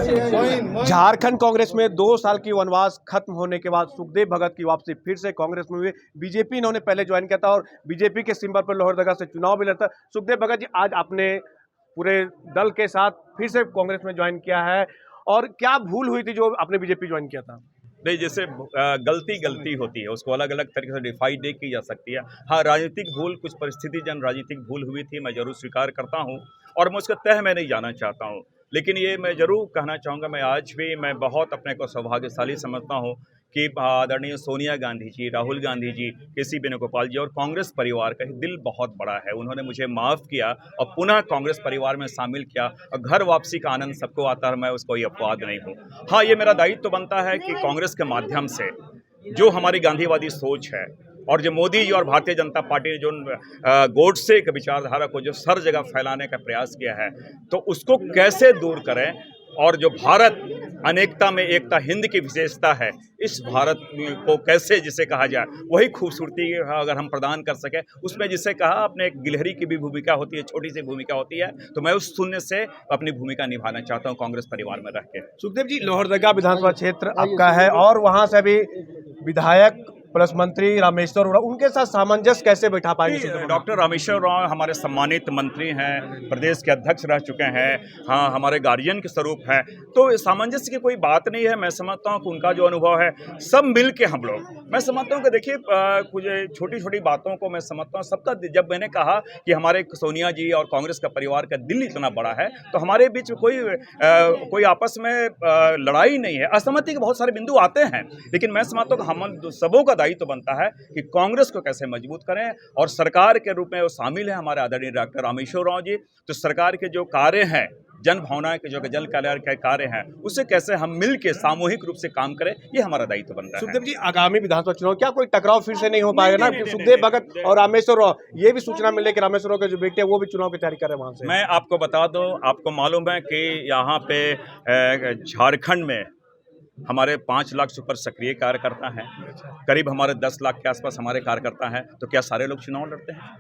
झारखंड कांग्रेस में 2 साल की वनवास खत्म होने के बाद सुखदेव भगत की वापसी फिर से कांग्रेस में हुई। बीजेपी इन्होंने पहले ज्वाइन किया था और बीजेपी के सिंबल पर लोहरदगा से चुनाव भी लड़ता। सुखदेव भगत जी आज आपने पूरे दल के साथ फिर से कांग्रेस में ज्वाइन किया है, और क्या भूल हुई थी जो आपने बीजेपी ज्वाइन किया था? नहीं, जैसे गलती होती है, उसको अलग अलग तरीके से डिफाइन नहीं की जा सकती है। हाँ, राजनीतिक भूल, कुछ परिस्थितिजन राजनीतिक भूल हुई थी, मैं जरूर स्वीकार करता हूँ और मैं उसका तह में नहीं जाना चाहता हूँ। लेकिन ये मैं जरूर कहना चाहूँगा, मैं बहुत अपने को सौभाग्यशाली समझता हूँ कि आदरणीय सोनिया गांधी जी, राहुल गांधी जी, केसी वेणुगोपाल जी और कांग्रेस परिवार का दिल बहुत बड़ा है। उन्होंने मुझे माफ़ किया और पुनः कांग्रेस परिवार में शामिल किया, और घर वापसी का आनंद सबको आता है, मैं उसको ये अपवाद नहीं हूँ। हाँ, ये मेरा दायित्व तो बनता है कि कांग्रेस के माध्यम से जो हमारी गांधीवादी सोच है और जो मोदी जी और भारतीय जनता पार्टी ने जो गोडसे के विचारधारा को जो हर जगह फैलाने का प्रयास किया है, तो उसको कैसे दूर करें, और जो भारत अनेकता में एकता, हिंद की विशेषता है, इस भारत को कैसे जिसे कहा जाए वही खूबसूरती अगर हम प्रदान कर सकें, उसमें जिसे कहा अपने एक गिलहरी की भी भूमिका होती है, छोटी सी भूमिका होती है, तो मैं उस शून्य से अपनी भूमिका निभाना चाहता हूं कांग्रेस परिवार में रह के। सुखदेव जी, लोहरदगा विधानसभा क्षेत्र आपका है और वहां से भी विधायक प्लस मंत्री रामेश्वर उरांव, उनके साथ सामंजस्य कैसे बैठा पाएंगे? डॉक्टर रामेश्वर उरांव हमारे सम्मानित मंत्री हैं, प्रदेश के अध्यक्ष रह चुके हैं, हाँ, हमारे गार्जियन के स्वरूप हैं, तो सामंजस्य की कोई बात नहीं है। मैं समझता हूँ कि उनका जो अनुभव है, सब मिल के हम लोग, मैं समझता हूँ कि देखिए कुछ छोटी छोटी बातों को मैं समझता हूँ सबका। जब मैंने कहा कि हमारे सोनिया जी और कांग्रेस का परिवार का दिल इतना बड़ा है, तो हमारे बीच कोई आपस में लड़ाई नहीं है। असहमति के बहुत सारे बिंदु आते हैं, लेकिन मैं समझता हूँ कि हम सबों का दायित्व बनता है कि कांग्रेस को कैसे मजबूत करें, और सरकार के रूप में वो शामिल है हमारे आदरणीय डॉक्टर रामेश्वर उरांव जी। तो सरकार के जो कार्य हैं, जन भावनाएं के जो जन कल्याण के कार्य हैं, उससे कैसे हम मिल के सामूहिक रूप से काम करें, ये हमारा दायित्व बनता है। सुखदेव जी, आगामी विधानसभा चुनाव क्या कोई टकराव फिर से नहीं हो पाएगा ना? सुखदेव भगत और रामेश्वर उरांव, ये भी सूचना मिले कि रामेश्वर उरांव के जो बेटे वो भी चुनाव की तैयारी कर रहे हैं वहां से। मैं आपको बता दूं, आपको मालूम है कि यहाँ पे झारखंड में हमारे 5 लाख से ऊपर सक्रिय कार्यकर्ता हैं, करीब हमारे 10 लाख के आसपास हमारे कार्यकर्ता हैं। तो क्या सारे लोग चुनाव लड़ते हैं?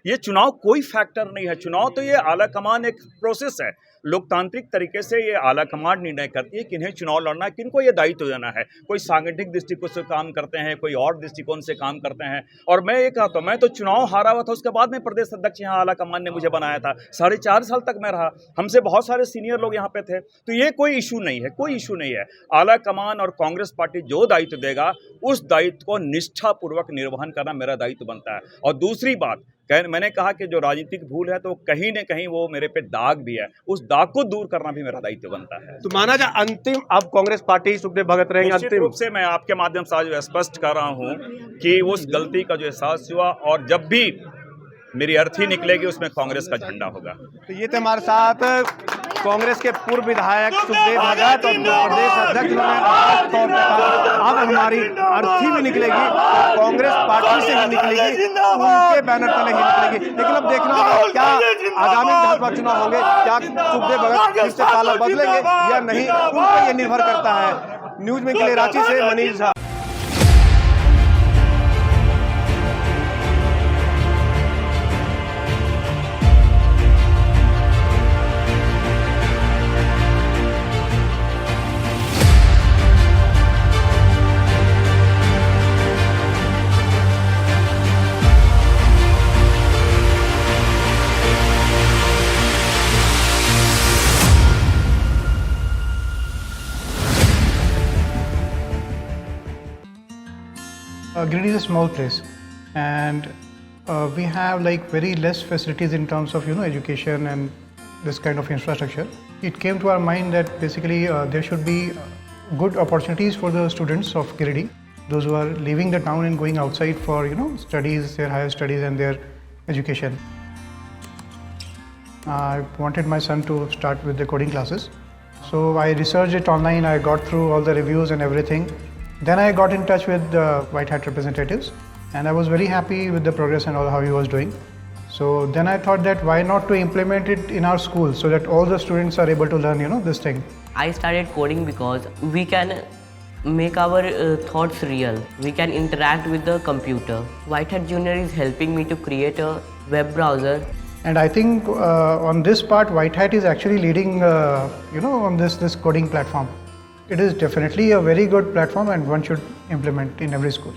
ये चुनाव कोई फैक्टर नहीं है। चुनाव तो ये आला कमान एक प्रोसेस है, लोकतांत्रिक तरीके से ये आला कमान निर्णय करती है किन्हें चुनाव लड़ना है, किनको ये दायित्व देना है। कोई सांगठनिक दृष्टिकोण से काम करते हैं, कोई और दृष्टिकोण से काम करते हैं। और मैं ये कहता हूँ, मैं तो चुनाव हारा हुआ था, उसके बाद में प्रदेश अध्यक्ष यहाँ आला कमान ने मुझे बनाया था। 4.5 साल तक मैं रहा, हमसे बहुत सारे सीनियर लोग यहाँ पे थे, तो ये कोई इशू नहीं है, कोई इशू नहीं है। आला कमान और कांग्रेस पार्टी जो दायित्व देगा, उस दायित्व को निष्ठापूर्वक निर्वहन करना मेरा दायित्व बनता है। और दूसरी बात, मैंने कहा कि जो राजनीतिक भूल है, तो कहीं न कहीं वो मेरे पे दाग भी है, उस दाग को दूर करना भी मेरा दायित्व बनता है। तो माना जाए अंतिम अब कांग्रेस पार्टी सुखदेव भगत रहेंगे? निश्चित रूप से मैं आपके माध्यम से आज स्पष्ट कर रहा हूं कि उस गलती का जो एहसास हुआ, और जब भी मेरी अर्थी निकलेगी उसमें कांग्रेस का झंडा होगा। तो ये थे हमारे साथ कांग्रेस के पूर्व विधायक सुखदेव भगत और प्रदेश अध्यक्ष अब हमारी अर्थी भी निकलेगी, कांग्रेस पार्टी से ही निकलेगी, उनके बैनर तले ही निकलेगी। लेकिन अब देखना होगा क्या आगामी विधानसभा चुनाव होंगे, क्या सुखदेव भगत फिर से ताला बदलेंगे या नहीं, उन पर यह निर्भर करता है। न्यूज में के लिए रांची से Manish Jha. Giridih is a small place, and we have like very less facilities in terms of education and this kind of infrastructure. It came to our mind that basically there should be good opportunities for the students of Giridih, those who are leaving the town and going outside for studies, their higher studies and their education. I wanted my son to start with the coding classes, so I researched it online. I got through all the reviews and everything. Then I got in touch with the White Hat representatives, and I was very happy with the progress and all how he was doing. So then I thought that why not to implement it in our school so that all the students are able to learn this thing. I started coding because we can make our thoughts real. We can interact with the computer. White Hat Junior is helping me to create a web browser And I think on this part, White Hat is actually leading, on this coding platform. It is definitely a very good platform and one should implement in every school.